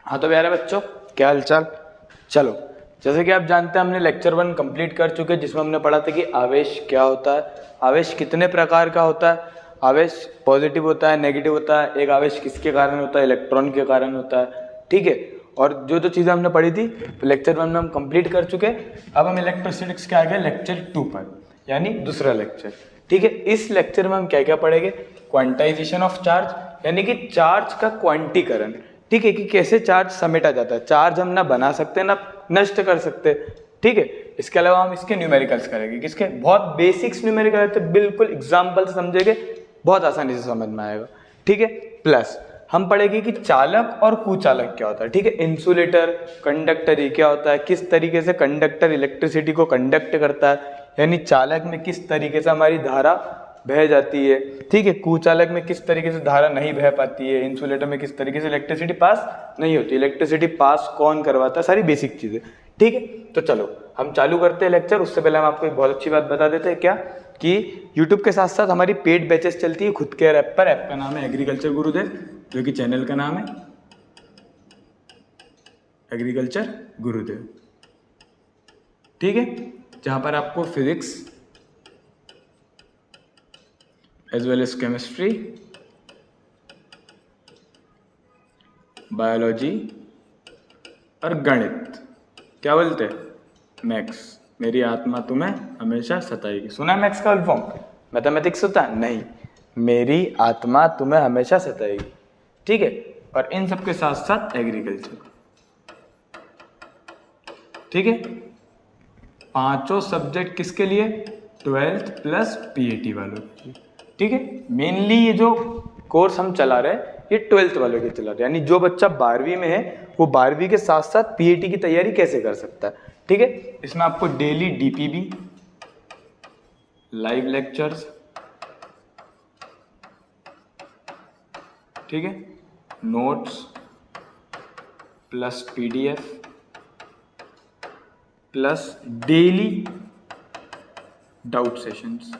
हाँ तो प्यारे बच्चों, क्या हालचाल। चलो, जैसे कि आप जानते हैं हमने लेक्चर 1 कंप्लीट कर चुके हैं, जिसमें हमने पढ़ा था कि आवेश क्या होता है, आवेश कितने प्रकार का होता है, आवेश पॉजिटिव होता है, नेगेटिव होता है, एक आवेश किसके कारण होता है, इलेक्ट्रॉन के कारण होता है। ठीक है, और जो जो चीज़ें हमने पढ़ी थी लेक्चर 1 में हम कंप्लीट कर चुके हैं। अब हम इलेक्ट्रोस्टैटिक्स के आगे लेक्चर 2 पर, यानी दूसरा लेक्चर। ठीक है, इस लेक्चर में हम क्या क्या पढ़ेंगे, क्वांटाइजेशन ऑफ चार्ज, यानी कि चार्ज का क्वांटीकरण। ठीक है, कि कैसे चार्ज समेटा जाता है, चार्ज हम ना बना सकते ना नष्ट कर सकते। ठीक है, इसके अलावा हम इसके न्यूमेरिकल्स करेंगे, किसके बहुत बेसिक्स न्यूमेरिकल है, तो बिल्कुल एग्जाम्पल से समझेंगे, बहुत आसानी से समझ में आएगा। ठीक है, प्लस हम पढ़ेंगे कि चालक और कुचालक क्या होता है। ठीक है, इंसुलेटर, कंडक्टर ये क्या होता है, किस तरीके से कंडक्टर इलेक्ट्रिसिटी को कंडक्ट करता है, यानी चालक में किस तरीके से हमारी धारा बह जाती है। ठीक है, कुचालक में किस तरीके से धारा नहीं बह पाती है, इंसुलेटर में किस तरीके से इलेक्ट्रिसिटी पास नहीं होती, इलेक्ट्रिसिटी पास कौन करवाता है, सारी बेसिक चीजें। ठीक है, तो चलो हम चालू करते हैं लेक्चर। उससे पहले हम आपको एक बहुत अच्छी बात बता देते हैं, क्या कि YouTube के साथ साथ हमारी पेड बैचेस चलती है खुद के ऐप पर। ऐप का नाम है एग्रीकल्चर गुरुदेव, जो कि चैनल का नाम है एग्रीकल्चर गुरुदेव। ठीक है, जहां पर आपको physics as well as chemistry, biology और गणित, क्या बोलते हैं, मैथ्स, मेरी आत्मा तुम्हें हमेशा सताएगी। सुना है मैथ्स का फुल फॉर्म, मैथमेटिक्स होता है नहीं, मेरी आत्मा तुम्हें हमेशा सताएगी। ठीक है, और इन सब के साथ साथ एग्रीकल्चर। ठीक है, पांचों सब्जेक्ट किसके लिए, 12th प्लस पीएटी वालों के लिए। ठीक है, मेनली ये जो कोर्स हम चला रहे हैं ये 12th वालों के चला रहे हैं, यानी जो बच्चा 12वीं में है वो 12वीं के साथ साथ पीएटी की तैयारी कैसे कर सकता है। ठीक है, इसमें आपको डेली डीपीबी, लाइव लेक्चर्स, ठीक है, notes plus PDF plus daily doubt sessions,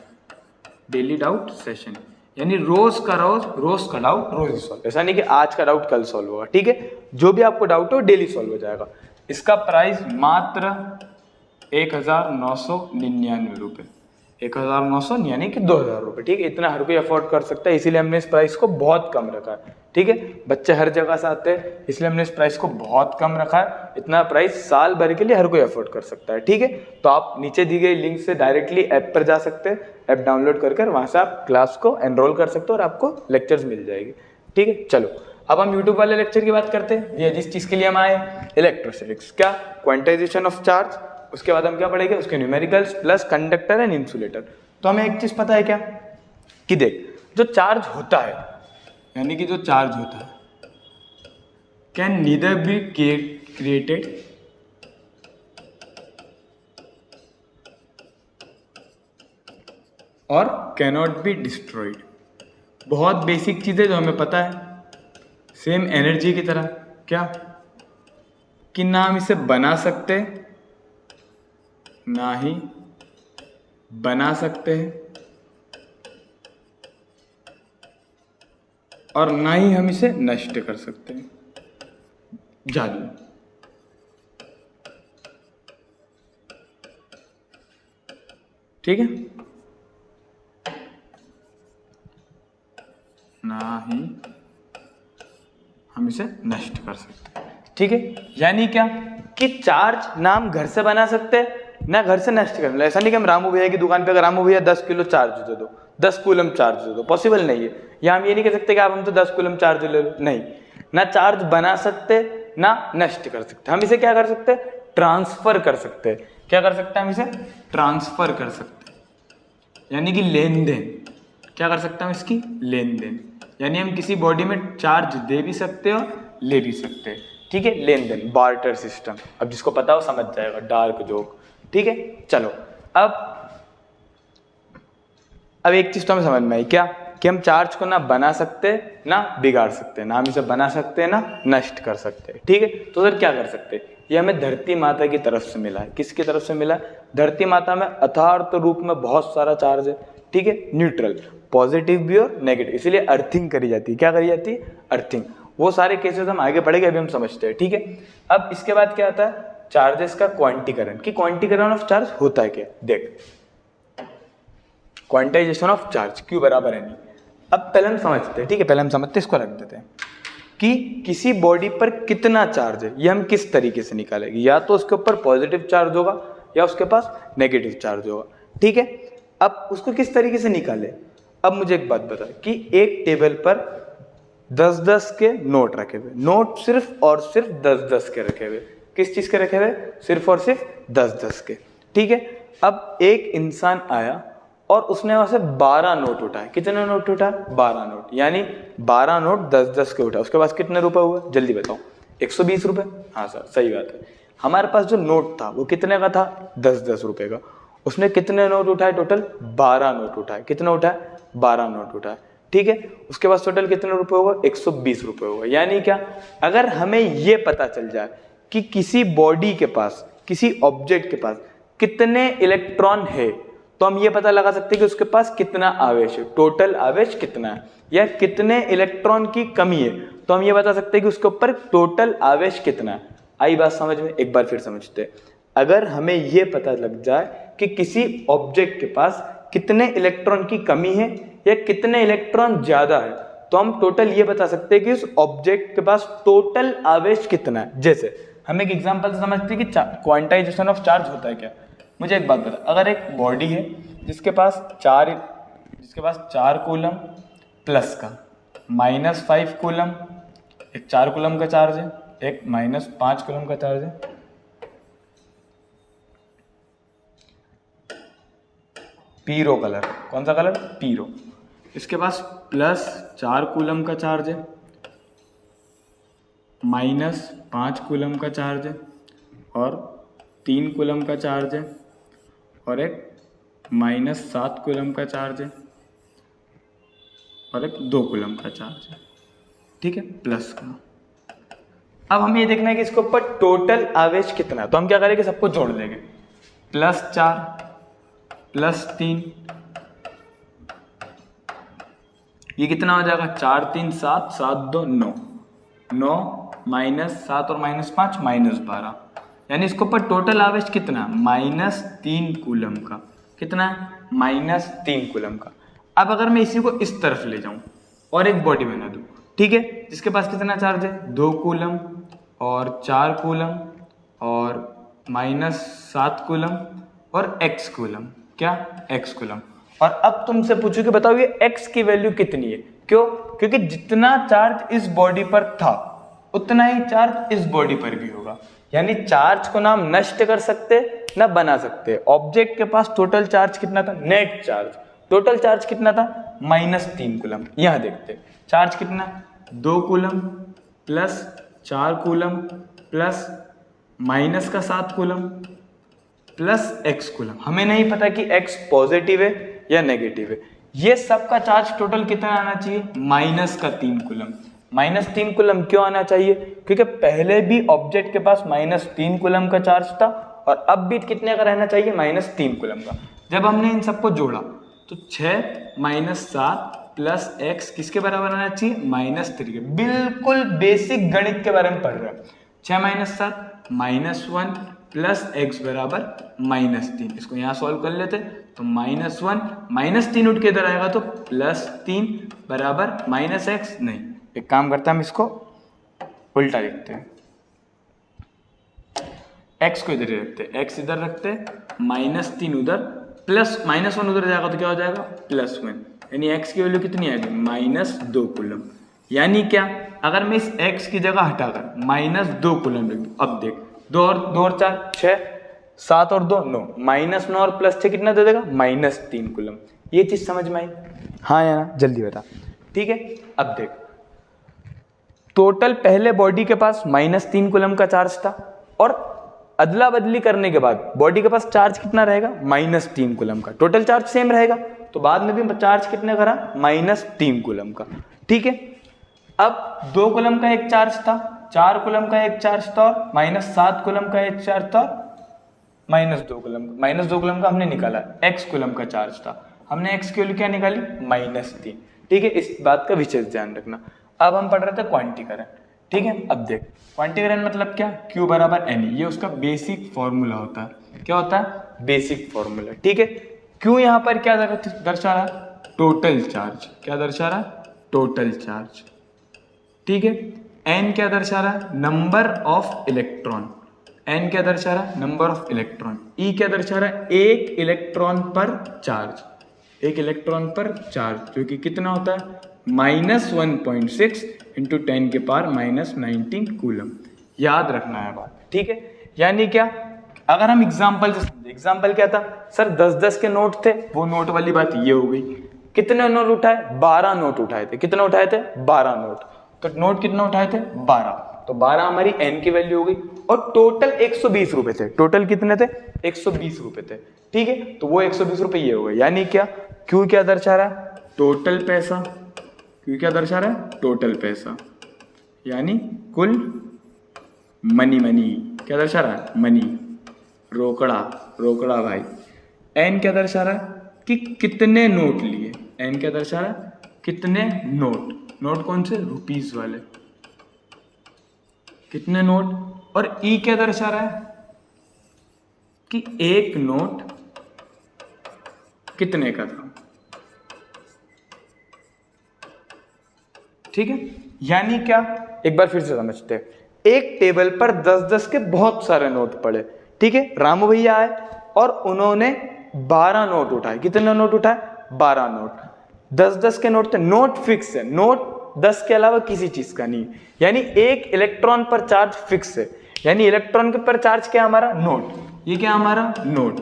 daily doubt session, यानी रोज का डाउट रोज ही सॉल्व। ऐसा नहीं कि आज का डाउट कल सॉल्व होगा। ठीक है, जो भी आपको डाउट हो डेली सॉल्व हो जाएगा। इसका प्राइस मात्र 1999 रुपये, 1900 यानी कि 2000 रुपये। ठीक है, इतना हर कोई अफोर्ड कर सकता है, इसीलिए हमने इस प्राइस को बहुत कम रखा है। ठीक है, बच्चे हर जगह से आते हैं, इसलिए हमने इस प्राइस को बहुत कम रखा है। इतना प्राइस साल भर के लिए हर कोई अफोर्ड कर सकता है। ठीक है, तो आप नीचे दी गई लिंक से डायरेक्टली ऐप पर जा सकते हैं, ऐप डाउनलोड कर वहां से आप क्लास को एनरोल कर सकते हो और आपको लेक्चर्स मिल जाएगी। ठीक है, चलो अब हम यूट्यूब वाले लेक्चर की बात करते हैं। ये जिस चीज के लिए हम आए, इलेक्ट्रोस्टैटिक्स, क्या क्वांटाइजेशन ऑफ चार्ज, उसके बाद हम क्या पढ़ेंगे, उसके numericals plus conductor and insulator. तो हमें एक चीज पता है क्या, कि देख जो चार्ज होता है, यानी कि जो चार्ज होता है कैन नीदर बी क्रिएटेड और कैनॉट बी डिस्ट्रॉयड। बहुत बेसिक चीजें जो हमें पता है, सेम एनर्जी की तरह, क्या कि ना हम इसे बना सकते ना ही बना सकते हैं और ना ही हम इसे नष्ट कर सकते हैं। जादू, ठीक है, ना ही हम इसे नष्ट कर सकते हैं। ठीक है, यानी क्या कि चार्ज ना हम घर से बना सकते हैं ना घर से नष्ट कर। ऐसा नहीं कि हम रामू भैया की दुकान पे अगर रामू भैया 10 किलो चार्ज दे दो, 10 कूलम चार्ज दे दो, पॉसिबल नहीं है। या हम ये नहीं कह सकते कि आप हम तो 10 कूलम चार्ज ले लो, नहीं, ना चार्ज बना सकते ना नष्ट कर सकते। हम इसे क्या कर सकते हैं, ट्रांसफर कर सकते हैं। क्या कर सकते हैं, हम इसे ट्रांसफर कर सकते हैं, यानी कि लेन देन। क्या कर सकते हैं हम इसकी, लेन देन, यानी हम किसी बॉडी में चार्ज दे भी सकते हो ले भी सकते हैं। ठीक है, लेन देन, बार्टर सिस्टम। अब जिसको पता हो समझ जाएगा, डार्क जोक। ठीक है, चलो अब एक चीज तो हमें समझ में आई, क्या कि हम चार्ज को ना बना सकते ना बिगाड़ सकते, ना हम इसे बना सकते ना नष्ट कर सकते। ठीक है, तो उधर क्या कर सकते, ये हमें धरती माता की तरफ से मिला है। किसकी तरफ से मिला है, धरती माता में अथार्थ रूप में बहुत सारा चार्ज है। ठीक है, न्यूट्रल, पॉजिटिव भी और नेगेटिव, इसीलिए अर्थिंग करी जाती है। क्या करी जाती है, अर्थिंग। वो सारे केसेस हम आगे पढ़ेंगे, अभी हम समझते हैं, ठीक है। अब इसके बाद क्या आता है, चार्जेस का क्वांटीकरण, कि क्वांटीकरण ऑफ चार्ज होता है क्या। देख, क्वांटाइजेशन ऑफ चार्ज Q बराबर है नहीं। अब पहले हम समझते हैं, ठीक है, पहले हम समझते हैं, इसको रख देते हैं कि किसी बॉडी पर कितना चार्ज है, ये हम किस तरीके से निकालेंगे। या तो उसके ऊपर पॉजिटिव चार्ज होगा या उसके पास नेगेटिव चार्ज होगा, ठीक है। अब उसको किस तरीके से निकाले। अब मुझे एक बात बता कि एक टेबल पर 10-10 के नोट रखे हुए, नोट सिर्फ और सिर्फ 10-10 के रखे हुए। किस चीज के रखे हुए, सिर्फ और सिर्फ 10-10 के, ठीक है। अब एक इंसान आया और उसने वहां से 12 नोट उठाए। कितने नोट उठाए, 12 नोट, यानी 12 नोट 10-10 के उठाए। उसके पास कितने रुपए हुए, जल्दी बताओ। 120 रुपए। हाँ सर, सही बात है। हमारे पास जो नोट था वो कितने का था, 10-10 रुपए का। उसने कितने नोट उठाए, टोटल 12 नोट उठाए। कितने उठाए, 12 नोट उठाए, ठीक है। उसके पास टोटल कितने रुपए होगा, 120 रुपए होगा। यानी क्या, अगर हमें ये पता चल जाए कि किसी बॉडी के पास, किसी ऑब्जेक्ट के पास कितने इलेक्ट्रॉन है, तो हम ये पता लगा सकते हैं कि उसके पास कितना आवेश है, टोटल आवेश कितना है, या कितने इलेक्ट्रॉन की कमी है, तो हम ये बता सकते हैं कि उसके ऊपर टोटल आवेश कितना है। आई बात समझ में, एक बार फिर समझते हैं। अगर हमें ये पता लग जाए कि किसी ऑब्जेक्ट के पास कितने इलेक्ट्रॉन की कमी है या कितने इलेक्ट्रॉन ज्यादा है, तो हम टोटल ये बता सकते हैं कि उस ऑब्जेक्ट के पास टोटल आवेश कितना है। जैसे हम एक एग्जांपल से समझते हैं कि क्वांटाइजेशन ऑफ चार्ज होता है क्या। मुझे एक बात बता, अगर एक बॉडी है जिसके पास 4 कूलम प्लस का -5 कूलम, एक 4 कूलम का चार्ज है, एक -5 कूलम का चार्ज है, पीरो कलर, कौन सा कलर, पीरो। इसके पास +4 कूलम का चार्ज है, -5 कूलम का चार्ज है, और 3 कूलम का चार्ज है, और एक -7 कूलम का चार्ज है, और एक 2 कूलम का चार्ज है, ठीक है, प्लस का। अब हमें ये देखना है कि इसके ऊपर टोटल आवेश कितना है, तो हम क्या करेंगे, सबको जोड़ देंगे। +4 +3, ये कितना हो जाएगा, 4 3 7 7 2 9 9 -7 और -5 -12, यानी इसके ऊपर टोटल आवेश कितना, -3 कूलम का। कितना है, -3 कूलम का। अब अगर मैं इसी को इस तरफ ले जाऊं और एक बॉडी बना दूं, ठीक है, जिसके पास कितना चार्ज है, 2 कूलम और 4 कूलम और -7 कूलम और x कूलम, क्या, x कूलम। और अब तुमसे पूछो कि बताओ ये x की वैल्यू कितनी है। क्यों, क्योंकि जितना चार्ज इस बॉडी पर था उतना ही चार्ज इस बॉडी पर भी होगा। यानी चार्ज को ना हम नष्ट कर सकते ना बना सकते। ऑब्जेक्ट के पास टोटल चार्ज कितना था, नेट चार्ज, टोटल चार्ज कितना था, -3 कूलम। यहां देखते चार्ज कितना, 2 coulomb plus 4 coulomb plus -7 coulomb plus x coulomb. हमें नहीं पता कि x पॉजिटिव है या नेगेटिव है। ये सब का चार्ज टोटल कितना आना चाहिए, -3 कूलम। -3 कूलम क्यों आना चाहिए, क्योंकि पहले भी ऑब्जेक्ट के पास -3 कूलम का चार्ज था और अब भी कितने का रहना चाहिए, -3 कूलम का। जब हमने इन सबको जोड़ा तो 6 -7 प्लस x किसके बराबर आना चाहिए, -3 के। बिल्कुल बेसिक गणित के बारे में पढ़ रहे हैं। 6 - 7 -1 प्लस x बराबर -3। इसको यहाँ सॉल्व कर लेते तो -1 -3 उठ के इधर आएगा तो +3 बराबर -x। नहीं, एक काम करते हैं, हम इसको उल्टा लिखते हैं, x को इधर रखते हैं, x इधर रखते हैं, -3 उधर प्लस -1 उधर जाएगा तो क्या हो जाएगा, +1। यानी x की वैल्यू कितनी आएगी, -2 कूलम। यानी क्या, अगर मैं इस x की जगह हटाकर -2 कूलम लिख दूं, अब देख 2 और 4 6, 7 और 2 9, -9 और +6 कितना दे देगा, -3 कूलम। ये चीज समझ में आई, हाँ या ना, जल्दी बता, ठीक है। अब देख टोटल पहले बॉडी के पास -3 कूलम का चार्ज था और अदला बदली करने के बाद बॉडी के पास चार्ज कितना रहेगा, -3 कूलम का। टोटल चार्ज सेम रहेगा तो बाद में भी चार्ज कितने करा, -3 कूलम का, ठीक है। अब 2 कूलम का एक चार्ज था, 4 कूलम का एक चार्ज था और -7 कूलम का एक चार्ज था, -2 कूलम का हमने निकाला, x कूलम का चार्ज था, हमने x की वैल्यू क्या निकाली, -3, ठीक है। इस बात का विशेष ध्यान रखना। अब हम पढ़ रहे थे क्वांटीकरण, ठीक है। अब देख क्वांटीकरण मतलब क्या, Q बराबर N, ये उसका बेसिक फॉर्मूला होता है। क्या होता है, बेसिक फॉर्मूला, ठीक है। Q यहाँ पर क्या दर्शा रहा है, टोटल चार्ज। क्या दर्शा रहा है, टोटल चार्ज, ठीक है। N क्या दर्शा रहा है, नंबर ऑफ इलेक्ट्रॉन। N क्या दर्शा रहा है, नंबर ऑफ इलेक्ट्रॉन। E क्या दर्शा रहा है, एक इलेक्ट्रॉन पर चार्ज, एक इलेक्ट्रॉन पर चार्ज, जो कि कितना होता है, -1.6 इंटू 10 के पावर -19 कूलम। याद रखना है बात, ठीक है। यानी क्या, अगर हम एग्जाम्पल से समझे, एग्जाम्पल क्या था सर, 10-10 के नोट थे, वो नोट वाली बात ये हो गई। कितने नोट उठाए, 12 नोट उठाए थे। कितने उठाए थे, 12 नोट। तो नोट कितने उठाए थे, 12। तो 12 हमारी N की वैल्यू हो गई, और टोटल 120 रुपए थे। टोटल कितने थे, 120 रुपए थे, ठीक है। तो वो 120 रुपए ये हो गए। यानी क्या, Q क्या दर्शा रहा है, टोटल पैसा। Q क्या दर्शा रहा है, टोटल पैसा, यानी कुल मनी। मनी क्या दर्शा रहा है, मनी, रोकड़ा, रोकड़ा भाई। N क्या दर्शा रहा है, कि कितने नोट लिए। N क्या दर्शा रहा है, कितने नोट। नोट कौन से, रुपीस वाले, कितने नोट। और E क्या दर्शा रहा है, कि एक नोट कितने का था, ठीक है। यानी क्या, एक बार फिर से समझते हैं। एक टेबल पर 10-10 के बहुत सारे नोट पड़े, ठीक है। रामू भैया आए और उन्होंने 12 नोट उठाए। कितने नोट उठाए, 12 नोट। 10-10 के नोट थे, नोट फिक्स है, नोट 10 के अलावा किसी चीज का नहीं, यानी एक इलेक्ट्रॉन पर चार्ज फिक्स है। यानी इलेक्ट्रॉन के पर चार्ज क्या हमारा, नोट। ये क्या हमारा, नोट,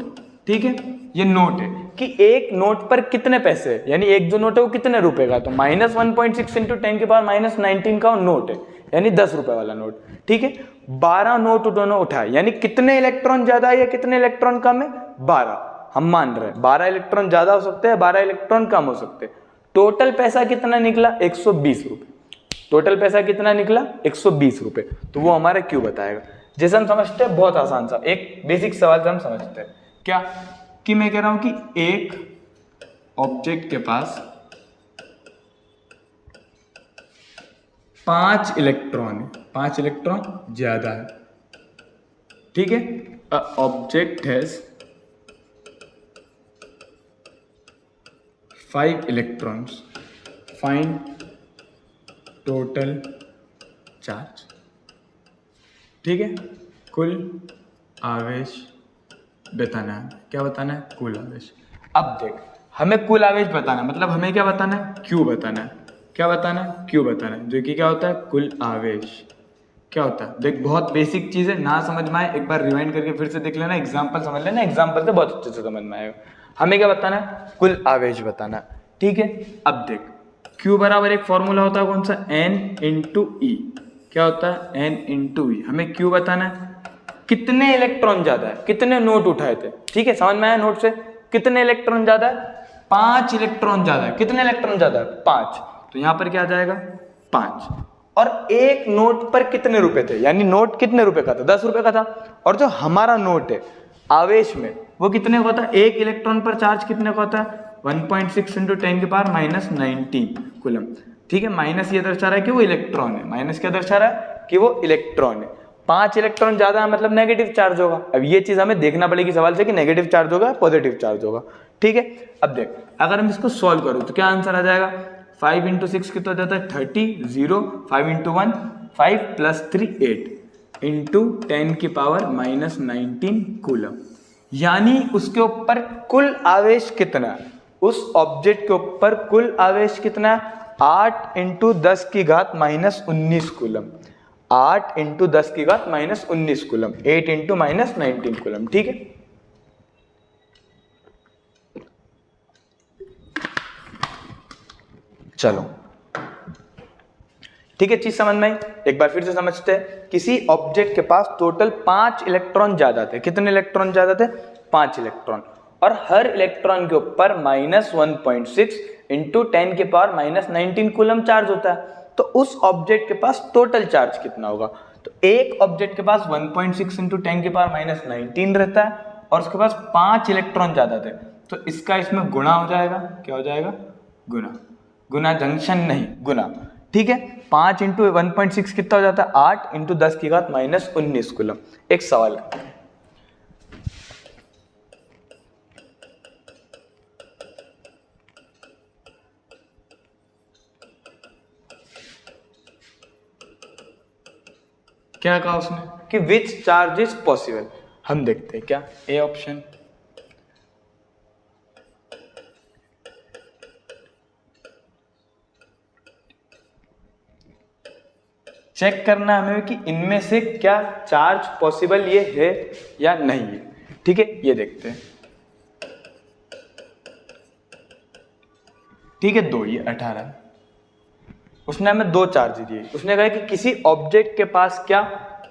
ठीक है। ये नोट है कि एक नोट पर कितने पैसे है, यानी एक जो नोट है वो कितने रुपए का, तो -1.6 इंटू 10 के पावर -19 का नोट है, यानी 10 रुपए वाला नोट, ठीक है। 12 नोट उन्होंने उठाए, यानी कितने इलेक्ट्रॉन ज्यादा है या कितने इलेक्ट्रॉन कम है, 12। हम मान रहे हैं 12 इलेक्ट्रॉन ज्यादा हो सकते हैं, 12 इलेक्ट्रॉन कम हो सकते हैं। टोटल पैसा कितना निकला, 120 रुपए। टोटल पैसा कितना निकला, 120 रुपए। तो वो हमारा क्यों बताएगा। जैसे हम समझते हैं, बहुत आसान सा एक बेसिक सवाल से हम समझते हैं। क्या, कि मैं कह रहा हूं कि एक ऑब्जेक्ट के पास 5 इलेक्ट्रॉन है, 5 इलेक्ट्रॉन ज्यादा है, ठीक है। Object has 5 electrons, find total charge, ठीक है। कुल आवेश बताना है। क्या बताना है, कुल आवेश। अब देख, हमें कुल आवेश बताना है, मतलब हमें क्या बताना है, Q बताना है। क्या बताना है, Q बताना है, जो कि क्या होता है, कुल आवेश। क्या होता है, देख बहुत बेसिक चीज है, ना समझ में आए एक बार रिवाइंड करके फिर से देख लेना, एग्जाम्पल समझ लेना, एग्जाम्पल से बहुत अच्छे से समझ में आएगा। हमें क्या बताना है, कुल आवेश बताना है, ठीक है। अब देख, Q बराबर एक फॉर्मूला होता है कौन सा, N इंटू E। क्या होता है, N इंटू E। हमें Q बताना है, कितने इलेक्ट्रॉन ज्यादा है, कितने नोट उठाए थे, ठीक है। समझ में आया नोट से, कितने इलेक्ट्रॉन ज्यादा है, 5 इलेक्ट्रॉन ज्यादा है। कितने इलेक्ट्रॉन ज्यादा है, 5। तो यहां पर क्या आ जाएगा, 5। और एक नोट पर कितने रुपए थे, यानी नोट कितने रुपए का था, 10 रुपए का था। और जो हमारा नोट है आवेश में, वो कितने का होता है, एक इलेक्ट्रॉन पर चार्ज कितने का होता है, 1.6 इंटू 10 के पावर -19 कूलम, ठीक है। माइनस ये दर्शा रहा है कि वो इलेक्ट्रॉन है, माइनस क्या दर्शा रहा है कि वो इलेक्ट्रॉन है। 5 इलेक्ट्रॉन ज्यादा है मतलब नेगेटिव चार्ज होगा। अब ये चीज हमें देखना पड़ेगी सवाल से कि नेगेटिव चार्ज होगा पॉजिटिव चार्ज होगा, ठीक है। अब देख, अगर हम इसको सॉल्व करो तो क्या आंसर आ जाएगा, 5 इंटू 6 कितना हो जाता है, 30, 0, 5 इंटू 1 5 प्लस 3 8 इंटू 10 की पावर -19 कूलम। यानी उसके ऊपर कुल आवेश कितना है, उस ऑब्जेक्ट के ऊपर कुल आवेश कितना है, 8 इंटू 10 की घात -19 कूलम। 8 इंटू 10 की घात -19 कूलम, 8 इंटू -19 कूलम, ठीक है। चलो ठीक है, चीज समझ में आई। एक बार फिर से समझते हैं। किसी ऑब्जेक्ट के पास टोटल 5 इलेक्ट्रॉन ज्यादा थे। कितने इलेक्ट्रॉन ज्यादा थे, 5 इलेक्ट्रॉन। और हर इलेक्ट्रॉन के ऊपर -1.6 इंटू 10 के पावर -19 कूलम चार्ज होता है। तो उस ऑब्जेक्ट के पास टोटल चार्ज कितना होगा, तो एक ऑब्जेक्ट के पास 1.6 इंटू 10 के पावर -19 रहता है और उसके पास 5 इलेक्ट्रॉन ज्यादा थे, तो इसका इसमें गुणा हो जाएगा। क्या हो जाएगा, गुना। गुना जंक्शन नहीं, गुना, ठीक है। 5 इंटू 1.6 कितना हो जाता है? 8 इंटू 10 की घात -19 कूलम। एक सवाल करते हैं, क्या कहा उसने कि विच चार्ज इज पॉसिबल। हम देखते हैं क्या ए ऑप्शन। चेक करना हमें कि इनमें से क्या चार्ज पॉसिबल ये है या नहीं है। ठीक है, ये देखते हैं। ठीक है, 2 ये 18। उसने हमें 2 चार्ज दिए। उसने कहा कि किसी ऑब्जेक्ट के पास क्या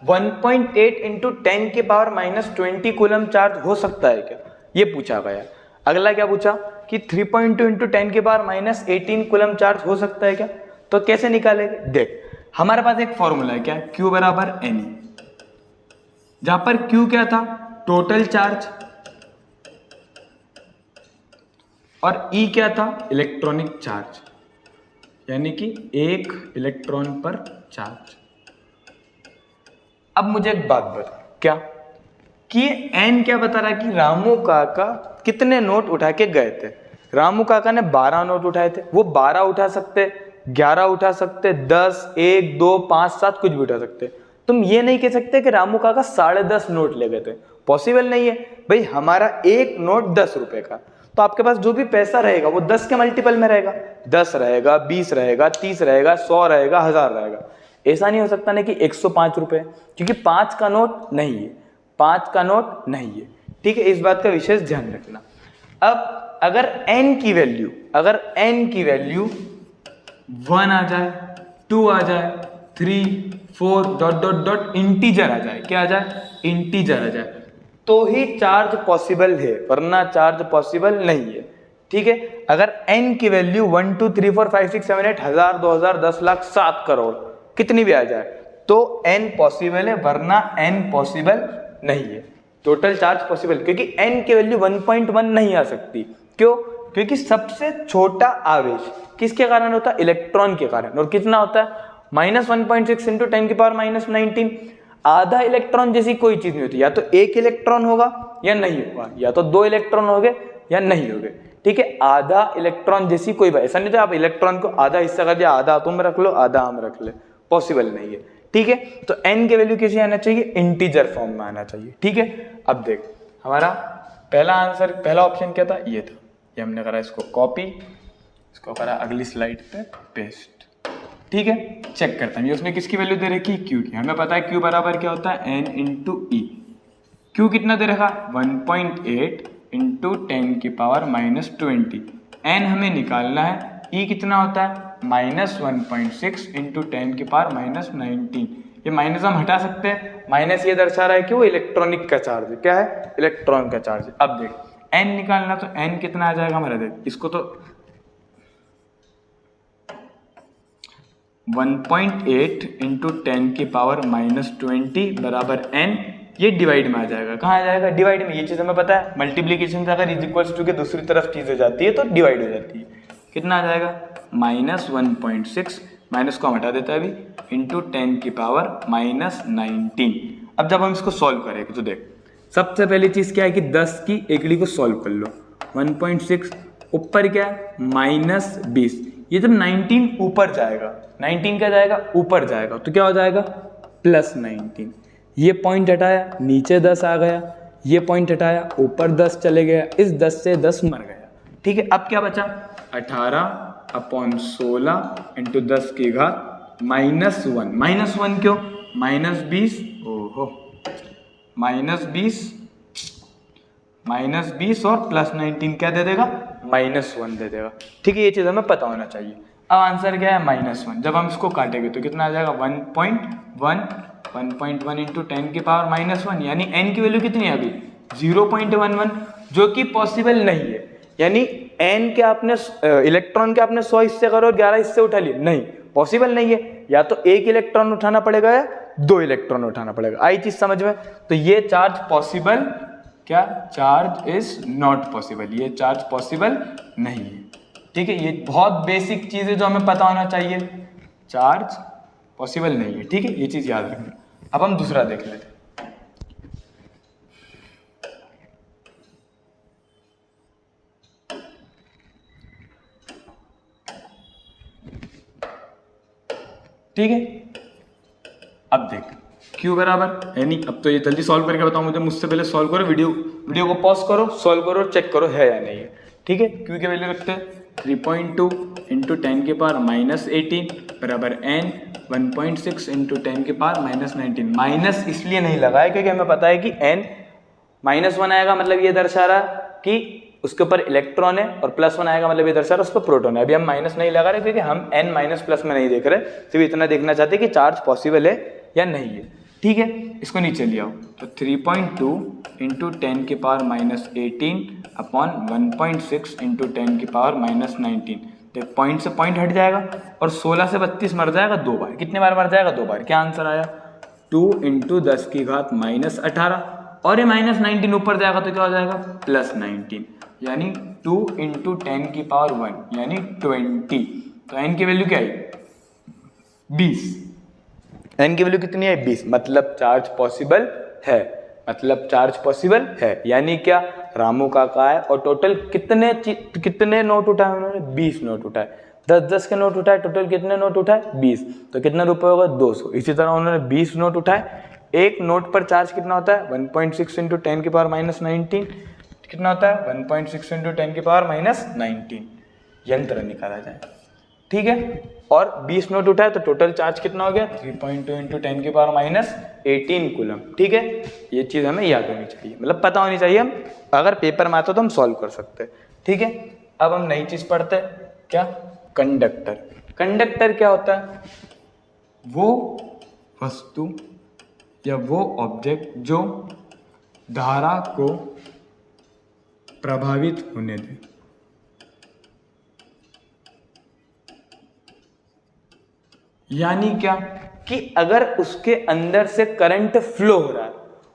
1.8 इंटू 10 के पावर -20 कूलम चार्ज हो सकता है क्या, ये पूछा गया। अगला क्या पूछा कि 3.2 इंटू 10 के पावर -18 कूलम चार्ज हो सकता है क्या। तो कैसे निकालेंगे, देख हमारे पास एक फॉर्मूला है क्या, Q बराबर NE, जहां पर Q क्या था, टोटल चार्ज, और E क्या था, इलेक्ट्रॉनिक चार्ज, यानी कि 1 इलेक्ट्रॉन पर चार्ज। अब मुझे एक बात बता, क्या कि N क्या बता रहा है कि रामू काका कितने नोट उठा के गए थे। रामू काका ने 12 नोट उठाए थे। वो 12 उठा सकते, 11 उठा सकते, 10, 1, 2, 5, 7 कुछ भी उठा सकते। तुम ये नहीं कह सकते कि रामू काका 10.5 नोट ले गए थे, पॉसिबल नहीं है भाई। हमारा एक नोट 10 रुपए का, तो आपके पास जो भी पैसा रहेगा वो 10 के मल्टीपल में रहेगा। 10 रहेगा, 20 रहेगा, 30 रहेगा, 100 रहेगा, 1000 रहेगा। ऐसा नहीं हो सकता ना कि 105 रुपए, क्योंकि 5 का नोट नहीं है, 5 का नोट नहीं है। ठीक है, इस बात का विशेष ध्यान रखना। अब अगर n की वैल्यू 1 आ जाए, 2 आ जाए, 3, 4 डॉट डॉट डॉट इंटीजर आ जाए, क्या आ जाए, इंटीजर आ जाए, तो ही चार्ज पॉसिबल है, वरना चार्ज पॉसिबल नहीं है। ठीक है, अगर n की वैल्यू 1 2 3 4 5 6 7 8 1000 2000 10 लाख 7 करोड़ कितनी भी आ जाए तो n पॉसिबल है, वरना n पॉसिबल नहीं है। टोटल चार्ज पॉसिबल, क्योंकि n की वैल्यू 1.1 नहीं आ सकती। क्यों? क्योंकि सबसे छोटा आवेश किसके कारण होता है, इलेक्ट्रॉन के कारण। और कितना होता है, -1.6 इंटू 10 की पावर -19। आधा इलेक्ट्रॉन जैसी कोई चीज नहीं होती, या तो 1 इलेक्ट्रॉन होगा या नहीं होगा, या तो 2 इलेक्ट्रॉन होंगे या नहीं होंगे। ठीक है, आधा इलेक्ट्रॉन जैसी कोई बात, ऐसा नहीं तो आप इलेक्ट्रॉन को आधा हिस्सा कर दिया, आधा तुम रख लो आधा हम रख ले, पॉसिबल नहीं है। ठीक है, तो n की वैल्यू कैसे आना चाहिए, इंटीजर फॉर्म में आना चाहिए। ठीक है, अब देख हमारा पहला आंसर, पहला ऑप्शन क्या था, ये था। ये हमने करा इसको कॉपी, इसको करा अगली स्लाइड पे पेस्ट। ठीक है, चेक करते हैं ये उसने किसकी वैल्यू दे रखी, Q की। हमें पता है Q बराबर क्या होता है, n इंटू ई। Q कितना दे रखा, 1.8 इंटू 10 की पावर -20। n हमें निकालना है, E कितना होता है, -1.6 इंटू 10 की पावर -19। ये माइनस हम हटा सकते हैं, माइनस ये दर्शा रहा है कि वो इलेक्ट्रॉनिक का चार्ज है। क्या है, इलेक्ट्रॉन का चार्ज है। अब देख n निकालना, तो n कितना आ जाएगा हमारा, देख इसको तो 1.8 इंटू 10 की पावर -20 बराबर n, ये डिवाइड में आ जाएगा। कहाँ आ जाएगा, डिवाइड में। ये चीज हमें पता है, मल्टीप्लीकेशन से अगर इज इक्वल्स टू के दूसरी तरफ चीज हो जाती है तो डिवाइड हो जाती है। कितना आ जाएगा, -1.6, माइनस को हम हटा देते हैं अभी, इंटू 10 की पावर -19। अब जब हम इसको सॉल्व करेंगे तो देख सबसे पहली चीज क्या है कि 10 की एकड़ी को सॉल्व कर लो। 1.6 ऊपर क्या है, -20। ये जब 19 ऊपर जाएगा, 19 क्या जाएगा, ऊपर जाएगा, तो क्या हो जाएगा, +19। ये पॉइंट हटाया, नीचे 10 आ गया, ये पॉइंट हटाया, ऊपर 10 चले गया, इस 10 से 10 मर गया। ठीक है, अब क्या बचा, 18/16 इंटू 10 की घात -1। -1 क्यों, -20, ओहो, -20 और +19 क्या दे देगा, -1 दे देगा। ठीक है, ये चीज़ हमें पता होना चाहिए। अब आंसर क्या है, -1। जब हम इसको काटेंगे तो कितना आ जाएगा, 1.1 इंटू 10 की पावर -1, यानी n की वैल्यू कितनी है अभी, 0.11, जो कि पॉसिबल नहीं है। यानी n के आपने इलेक्ट्रॉन के आपने 100 हिस्से करो और 11 हिस्से उठा लिए, नहीं पॉसिबल नहीं है। या तो 1 इलेक्ट्रॉन उठाना पड़ेगा या 2 इलेक्ट्रॉन उठाना पड़ेगा। आई चीज समझ में, तो ये चार्ज पॉसिबल, क्या, चार्ज इज नॉट पॉसिबल, ये चार्ज पॉसिबल नहीं है। ठीक है, ये बहुत बेसिक चीज है जो हमें पता होना चाहिए। चार्ज पॉसिबल नहीं है। ठीक है, ये चीज़ याद रखना। अब हम दूसरा देख लेते हैं। ठीक है, अब देख Q बराबर है नहीं, अब तो ये जल्दी सॉल्व करके बताओ मुझे, मुझसे पहले सॉल्व करो, वीडियो को पॉज करो, सॉल्व करो, चेक करो है या नहीं है। ठीक है, Q की वैल्यू रखते हैं 3.2 इंटू 10 के पावर -18 बराबर n 1.6 इंटू 10 के पावर -19। माइनस इसलिए नहीं लगाया क्योंकि हमें पता है कि n -1 आएगा, मतलब ये दर्शा रहा कि उसके ऊपर इलेक्ट्रॉन है, और +1 आएगा मतलब ये दर्शा रहा उस पर प्रोटॉन है। अभी हम माइनस नहीं लगा रहे क्योंकि हम n माइनस प्लस में नहीं देख रहे, सिर्फ इतना देखना चाहते हैं कि चार्ज पॉसिबल है या नहीं है। ठीक है, इसको नीचे ले आओ, तो 3.2 इंटू 10 के पावर -18 अपॉन 1.6 इंटू 10 के पावर -19। देख पॉइंट से पॉइंट हट जाएगा और 16 से 32 मर जाएगा 2 बार। कितने बार मर जाएगा? 2 बार। क्या आंसर आया? 2 इंटू 10 की घात -18, और ये -19 ऊपर जाएगा तो क्या हो जाएगा? +19, यानी 2 इंटू 10 की पावर 1 यानी 20। तो n की वैल्यू क्या है? 20। n की वैल्यू कितनी है? 20। मतलब चार्ज पॉसिबल है, मतलब चार्ज पॉसिबल है। यानी क्या? रामू काका है और टोटल कितने नोट उठाए उन्होंने? 20 नोट उठाए। 10-10 के नोट उठाए, टोटल कितने नोट उठाए? 20। तो कितने रुपए होगा? 200। इसी तरह उन्होंने 20 नोट उठाए। एक नोट पर चार्ज कितना होता है? 1.6 इंटू 10 की पावर -19। कितना होता है? 1.6 इंटू 10 की पावर -19। यंत्र निकाला जाए। ठीक है, और 20 नोट उठाए तो टोटल चार्ज कितना हो गया? 3.2 इंटू 10 की पावर -18 कूलम। ठीक है, ये चीज़ हमें याद होनी चाहिए, मतलब पता होनी चाहिए। हम अगर पेपर में आता तो हम सॉल्व कर सकते हैं। ठीक है, अब हम नई चीज़ पढ़ते हैं। क्या? कंडक्टर। कंडक्टर क्या होता है? वो वस्तु या वो ऑब्जेक्ट जो धारा को प्रभावित होने दे। यानी क्या? कि अगर उसके अंदर से करंट फ्लो हो रहा है,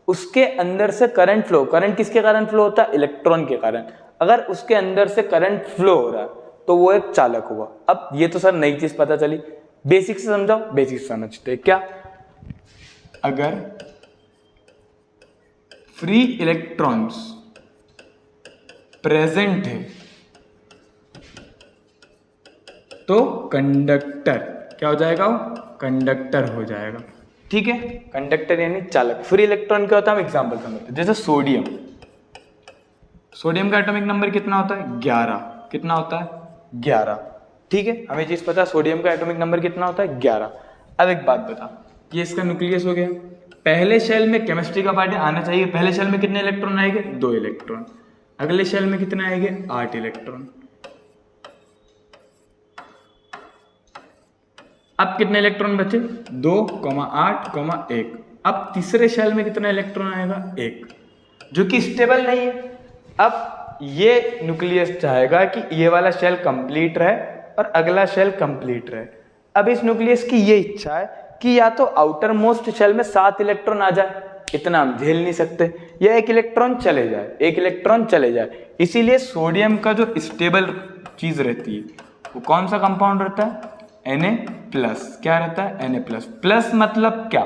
उसके अंदर से करंट फ्लो, करंट किसके कारण फ्लो होता है? इलेक्ट्रॉन के कारण। अगर उसके अंदर से करंट फ्लो हो रहा है तो वो एक चालक हुआ। अब ये तो सर नई चीज पता चली, बेसिक से समझाओ। बेसिक से समझते हैं। क्या? अगर फ्री इलेक्ट्रॉन्स प्रेजेंट है तो कंडक्टर क्या हो जाएगा? कंडक्टर हो जाएगा। ठीक है, कंडक्टर यानी चालक। फ्री इलेक्ट्रॉन क्या होता है? हम एग्जांपल समझते हैं। जैसे सोडियम, सोडियम का एटॉमिक नंबर कितना होता है? 11। कितना होता है? 11। ठीक है, हमें चीज पता है सोडियम का एटॉमिक नंबर कितना होता है? 11। अब एक बात बता, ये इसका न्यूक्लियस हो गया। पहले शेल में केमिस्ट्री का पार्ट आना चाहिए। पहले शेल में कितने इलेक्ट्रॉन आएंगे? 2 इलेक्ट्रॉन। अगले शेल में कितने आएंगे? 8 इलेक्ट्रॉन। अब कितने इलेक्ट्रॉन बचे? 2, 8, 1। अब तीसरे शेल में कितना इलेक्ट्रॉन आएगा? 1, जो कि स्टेबल नहीं है। अब ये न्यूक्लियस चाहेगा कि ये वाला शेल कंप्लीट रहे और अगला शेल कंप्लीट रहे। अब इस न्यूक्लियस की ये इच्छा है कि या तो आउटर मोस्ट शेल में 7 इलेक्ट्रॉन आ जाए, इतना हम झेल नहीं सकते, या 1 इलेक्ट्रॉन चले जाए, 1 इलेक्ट्रॉन चले जाए। इसीलिए सोडियम का जो स्टेबल चीज रहती है वो कौन सा कंपाउंड रहता है? Na+। क्या रहता है? Na+। प्लस मतलब क्या?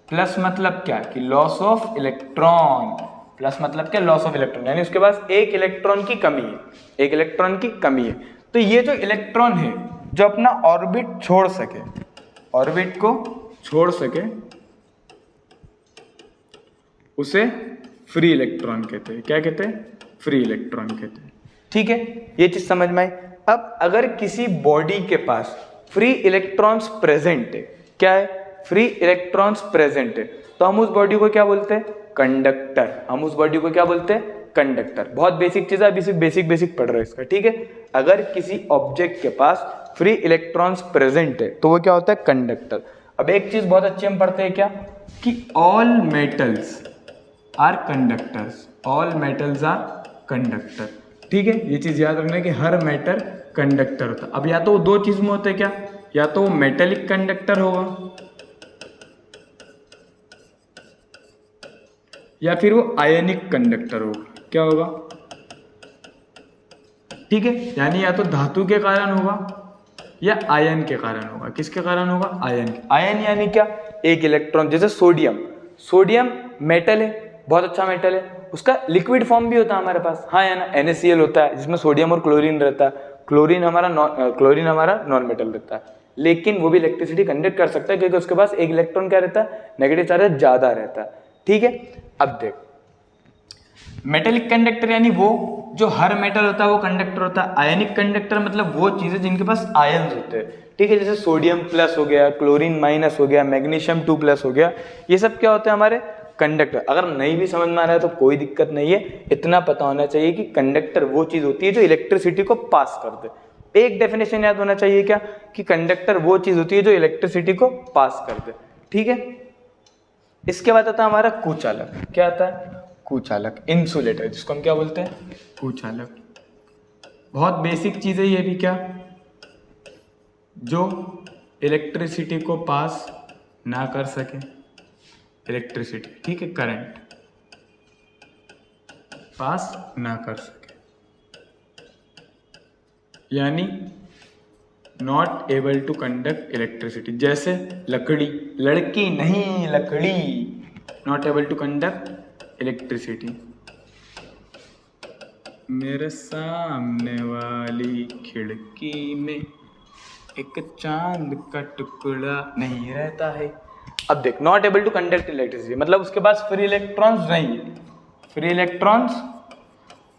प्लस मतलब क्या? कि लॉस ऑफ इलेक्ट्रॉन। प्लस मतलब क्या? लॉस ऑफ इलेक्ट्रॉन, यानी उसके पास 1 इलेक्ट्रॉन की कमी है। 1 इलेक्ट्रॉन की कमी है। तो ये जो इलेक्ट्रॉन है जो अपना ऑर्बिट छोड़ सके, ऑर्बिट को छोड़ सके, उसे फ्री इलेक्ट्रॉन कहते हैं। क्या कहते हैं? फ्री इलेक्ट्रॉन कहते हैं। ठीक है, ये चीज समझ में आई। अब अगर किसी बॉडी के पास फ्री इलेक्ट्रॉन्स प्रेजेंट है, क्या है? फ्री इलेक्ट्रॉन्स प्रेजेंट है, तो हम उस बॉडी को क्या बोलते हैं? कंडक्टर। हम उस बॉडी को क्या बोलते हैं? कंडक्टर। बहुत बेसिक चीज है, अभी सिर्फ बेसिक पढ़ रहे हैं इसका। ठीक है, अगर किसी ऑब्जेक्ट के पास फ्री इलेक्ट्रॉन्स प्रेजेंट है तो वो क्या होता है? कंडक्टर। अब एक चीज बहुत अच्छी हम पढ़ते हैं, क्या? कि all metals are conductors. All metals are conductor. ठीक है, ये चीज याद रखना कि हर मैटर कंडक्टर होता है। अब या तो वो 2 चीज में होते हैं, क्या? या तो वो मेटेलिक कंडक्टर होगा या फिर वो आयनिक कंडक्टर होगा। क्या होगा? ठीक है, यानी या तो धातु के कारण होगा या आयन के कारण होगा। किसके कारण होगा? आयन। आयन यानी क्या? एक इलेक्ट्रॉन, जैसे सोडियम, सोडियम मेटल है, बहुत अच्छा मेटल है, उसका लिक्विड फॉर्म भी होता है हमारे पास, हाँ या ना? NaCl होता है जिसमें सोडियम और क्लोरीन रहता है। क्लोरीन हमारा नॉन मेटल रहता है, लेकिन वो भी इलेक्ट्रिसिटी कंडक्ट कर सकता है क्योंकि उसके पास एक इलेक्ट्रॉन क्या रहता है? नेगेटिव चार्ज ज्यादा रहता है। ठीक है, अब देख, मेटेलिक कंडक्टर यानी वो जो हर मेटल होता है वो कंडक्टर होता है। आयनिक कंडक्टर मतलब वो चीजें जिनके पास आयन्स होते हैं। ठीक है, जैसे सोडियम प्लस हो गया, क्लोरीन माइनस हो गया, मैग्नीशियम 2 प्लस हो गया, ये सब क्या होते हैं? हमारे कंडक्टर। अगर नहीं भी समझ में आ रहा है तो कोई दिक्कत नहीं है, इतना पता होना चाहिए कि कंडक्टर वो चीज होती है जो इलेक्ट्रिसिटी को पास कर दे। एक डेफिनेशन याद होना चाहिए क्या? कि कंडक्टर वो चीज होती है जो इलेक्ट्रिसिटी को पास कर दे। ठीक है, इसके बाद आता है हमारा कुचालक। क्या आता है? कुचालक, इंसुलेटर, जिसको हम क्या बोलते हैं? कुचालक। बहुत बेसिक चीज है ये भी, क्या? जो इलेक्ट्रिसिटी को पास ना कर सके, इलेक्ट्रिसिटी, ठीक है, करंट पास ना कर सके, यानी not able to conduct electricity. जैसे लकड़ी, लड़की नहीं लकड़ी, not able to conduct electricity. मेरे सामने वाली खिड़की में एक चांद का टुकड़ा नहीं रहता है। अब देख, not able to conduct electricity मतलब उसके पास फ्री इलेक्ट्रॉन्स नहीं है, फ्री इलेक्ट्रॉन्स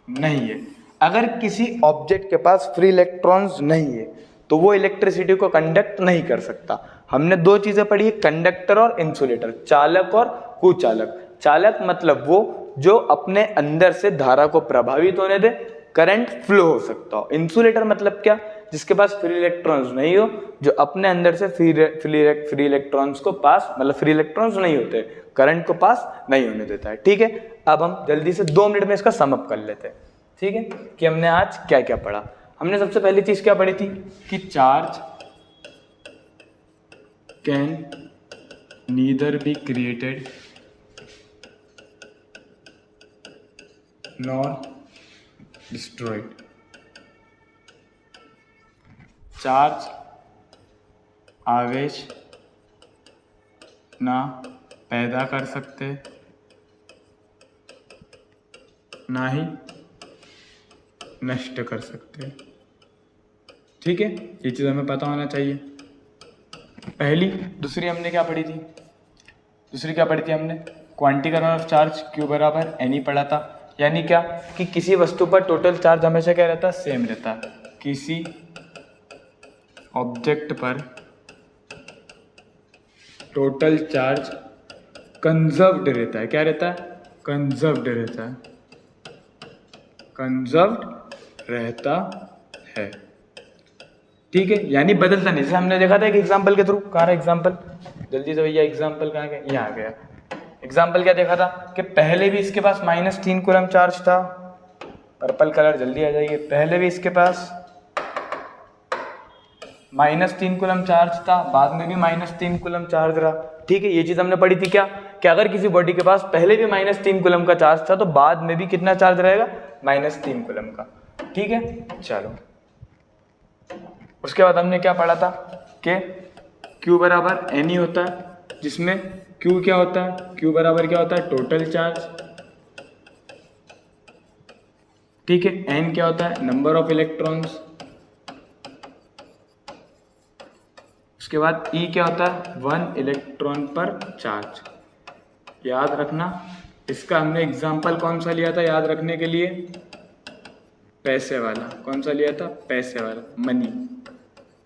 नहीं है। अगर किसी ऑब्जेक्ट के पास फ्री इलेक्ट्रॉन्स नहीं है तो वो इलेक्ट्रिसिटी को कंडक्ट नहीं कर सकता। हमने दो चीजें पढ़ी है, कंडक्टर और इंसुलेटर, चालक और कुचालक। चालक मतलब वो जो अपने अंदर से धारा को प्रभावित होने दे, करंट फ्लो हो सकता हो। इंसुलेटर मतलब क्या? जिसके पास फ्री इलेक्ट्रॉन्स नहीं हो, जो अपने अंदर से फ्री इलेक्ट्रॉन्स को पास, मतलब फ्री इलेक्ट्रॉन्स नहीं होते, करंट को पास नहीं होने देता है। ठीक है, अब हम जल्दी से 2 मिनट में इसका समअप कर लेते हैं। ठीक है, कि हमने आज क्या क्या पढ़ा। हमने सबसे पहली चीज क्या पढ़ी थी? कि charge can neither be created nor destroyed. Charge आवेश ना पैदा कर सकते, ना ही नष्ट कर सकते। ठीक है, ये चीज़ हमें पता होना चाहिए। पहली। दूसरी हमने क्या पढ़ी थी? दूसरी क्या पढ़ी थी हमने? क्वांटिकरण ऑफ चार्ज Q बराबर NE पढ़ा था। यानी क्या? कि किसी वस्तु पर टोटल चार्ज हमेशा क्या रहता है? सेम रहता है। किसी ऑब्जेक्ट पर टोटल चार्ज कंजर्व्ड रहता है। क्या रहता है? कंजर्व्ड रहता है, कंजर्व्ड रहता है। ठीक है, यानी बदलता नहीं। जैसे हमने देखा था एक एग्जांपल के थ्रू, कहाँ रहा एग्जांपल? जल्दी से भैया, एग्जांपल कहाँ गया? यहाँ आ गया। एग्जांपल क्या देखा था? कि पहले भी इसके पास -3 कूलम चार्ज था, पर्पल कलर, जल्दी आ जाइए। पहले भी इसके पास -3 कूलम चार्ज था, बाद में भी -3 कूलम चार्ज रहा। ठीक है, ये चीज हमने पढ़ी थी क्या? कि अगर किसी बॉडी के पास पहले भी -3 कूलम का चार्ज था तो बाद में भी कितना चार्ज रहेगा? -3 कूलम का। ठीक है, चलो। उसके बाद हमने क्या पढ़ा था? कि Q बराबर NE होता है, जिसमें Q क्या होता है? Q बराबर क्या होता है? Total charge. ठीक है, N क्या होता है? Number of electrons. उसके बाद E क्या होता है? 1 इलेक्ट्रॉन पर चार्ज। याद रखना, इसका हमने एग्जाम्पल कौन सा लिया था याद रखने के लिए? पैसे वाला। कौन सा लिया था? पैसे वाला, मनी।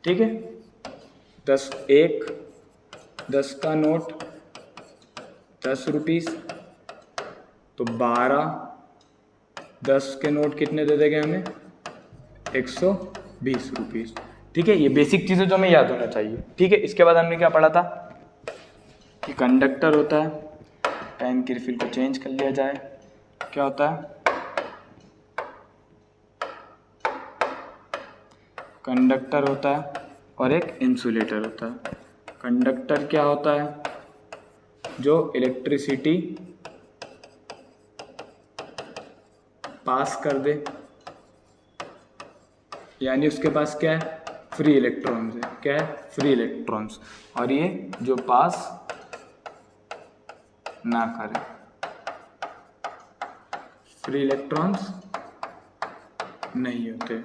ठीक है, 10 का नोट 10 रुपीस, तो 12 10 के नोट कितने दे देंगे हमें? 120 रुपीस। ठीक है, ये बेसिक चीजें जो हमें याद होना चाहिए। ठीक है, इसके बाद हमने क्या पढ़ा था? कि कंडक्टर होता है, पेन की रिफिल को चेंज कर लिया जाए। क्या होता है? कंडक्टर होता है और एक इंसुलेटर होता है। कंडक्टर क्या होता है? जो इलेक्ट्रिसिटी पास कर दे, यानी उसके पास क्या है? फ्री इलेक्ट्रॉन्स है, क्या है, फ्री इलेक्ट्रॉन्स, और ये जो पास ना करें, फ्री इलेक्ट्रॉन्स नहीं होते।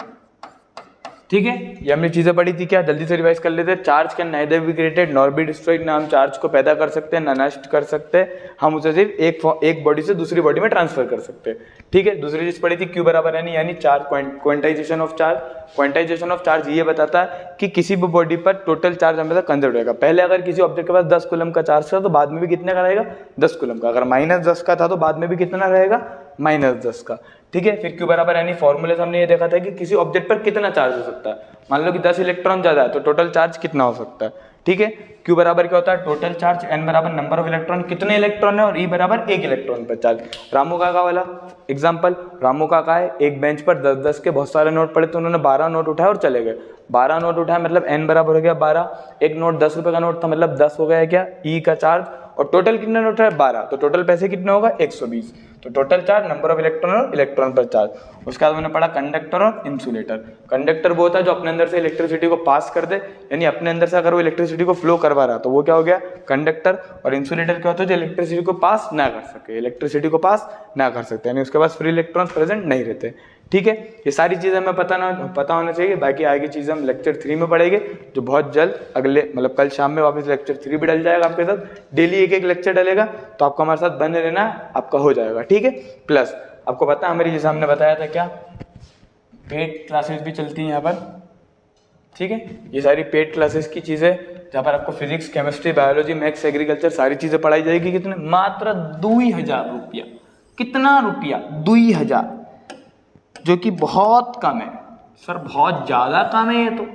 ठीक है, ये हमने चीजें पढ़ी थी क्या, जल्दी से रिवाइज कर लेते हैं। Charge can neither be created nor be destroyed, ना हम चार्ज को पैदा कर सकते हैं ना नष्ट कर सकते हैं, हम उसे सिर्फ एक बॉडी से दूसरी बॉडी में ट्रांसफर कर सकते हैं। ठीक है, दूसरी चीज पढ़ी थी क्यू बराबर एन, यानी charge quantization of charge. Quantization of charge ये बताता है कि किसी भी बॉडी पर टोटल चार्ज हमेशा कंजर्व रहेगा। पहले अगर किसी ऑब्जेक्ट के पास 10 कूलम का चार्ज था तो बाद में भी कितने का रहेगा, 10 कूलम का। अगर -10 का था तो बाद में भी कितना रहेगा, -10 का। ठीक है, फिर क्यू बराबर यानी फॉर्मूले से हमने ये देखा था कि किसी ऑब्जेक्ट पर कितना चार्ज हो सकता है। मान लो कि 10 इलेक्ट्रॉन ज्यादा है तो टोटल चार्ज कितना हो सकता है। ठीक है, क्यू बराबर क्या होता है, टोटल चार्ज, एन बराबर नंबर ऑफ इलेक्ट्रॉन, कितने इलेक्ट्रॉन है, और ई बराबर 1 इलेक्ट्रॉन पर चार्ज। रामू काका वाला एग्जांपल, रामू काका है, एक बेंच पर 10-10 के बहुत सारे नोट पड़े तो उन्होंने 12 नोट उठाए और चले गए। 12 नोट उठाए मतलब एन बराबर हो गया 12, एक नोट 10 रुपए का नोट था मतलब 10 हो गया क्या, ई का चार्ज, और टोटल कितने नोट है 12, तो टोटल पैसे कितने होगा 120। तो total charge, number of electron और इलेक्ट्रॉन पर चार्ज। उसके बाद मैंने पढ़ा कंडक्टर और इंसुलेटर। कंडक्टर वो होता है जो अपने अंदर से इलेक्ट्रिसिटी को पास कर दे, यानी अपने अंदर से अगर वो इलेक्ट्रिसिटी को फ्लो करवा रहा तो वो क्या हो गया, कंडक्टर। और इंसुलेटर क्या होता है, जो इलेक्ट्रिसिटी को पास ना कर सके, इलेक्ट्रिसिटी को पास ना कर सकते, यानी उसके पास फ्री इलेक्ट्रॉन्स प्रेजेंट नहीं रहते। ठीक है, ये सारी चीजें हमें पता होना चाहिए। बाकी आगे चीजें हम लेक्चर 3 में पढ़ेंगे, जो बहुत जल्द अगले मतलब कल शाम में वापस लेक्चर 3 भी डल जाएगा आपके साथ। डेली एक लेक्चर डलेगा, तो आपको हमारे साथ बने रहना, आपका हो जाएगा। ठीक है, प्लस आपको पता है हमारी, जैसे हमने बताया था क्या, पेड क्लासेस भी चलती हैं यहाँ पर। ठीक है, ये सारी पेड क्लासेस की चीजें जहाँ पर आपको physics, chemistry, biology, maths, agriculture सारी चीजें पढ़ाई जाएगी। कितने, मात्र 2000 रुपया। कितना रुपया, 2000, जो कि बहुत कम है सर, बहुत ज्यादा कम है ये तो,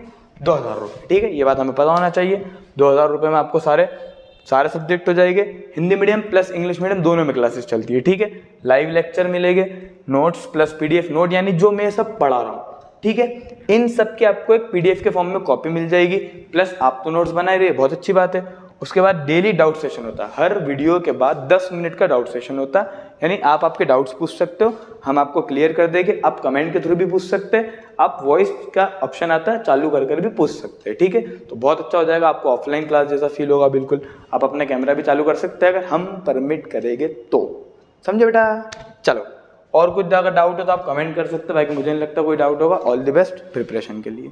2000 रुपये। ठीक है, ये बात हमें पता होना चाहिए। 2000 रुपये में आपको सारे सब्जेक्ट हो जाएंगे। Hindi medium plus English medium दोनों में क्लासेस चलती है। ठीक है, लाइव लेक्चर मिलेंगे, नोट्स प्लस पीडीएफ नोट, यानी जो मैं सब पढ़ा रहा हूँ। ठीक है, इन सब के आपको एक पीडीएफ के फॉर्म में कॉपी मिल जाएगी, प्लस आप तो नोट्स बनाए रहे, बहुत अच्छी बात है। उसके बाद डेली डाउट सेशन होता है, हर वीडियो के बाद 10 मिनट का डाउट सेशन होता है, यानी आप आपके डाउट्स पूछ सकते हो, हम आपको क्लियर कर देंगे। आप कमेंट के थ्रू भी पूछ सकते हैं, आप वॉइस का ऑप्शन आता है चालू कर भी पूछ सकते हैं। ठीक है, तो बहुत अच्छा हो जाएगा, आपको ऑफलाइन क्लास जैसा फील होगा बिल्कुल। आप अपना कैमरा भी चालू कर सकते हैं अगर हम परमिट करेंगे तो, समझे बेटा। चलो, और कुछ अगर डाउट हो तो आप कमेंट कर सकते हैं, भाई मुझे नहीं लगता कोई डाउट होगा। ऑल द बेस्ट प्रिपरेशन के लिए।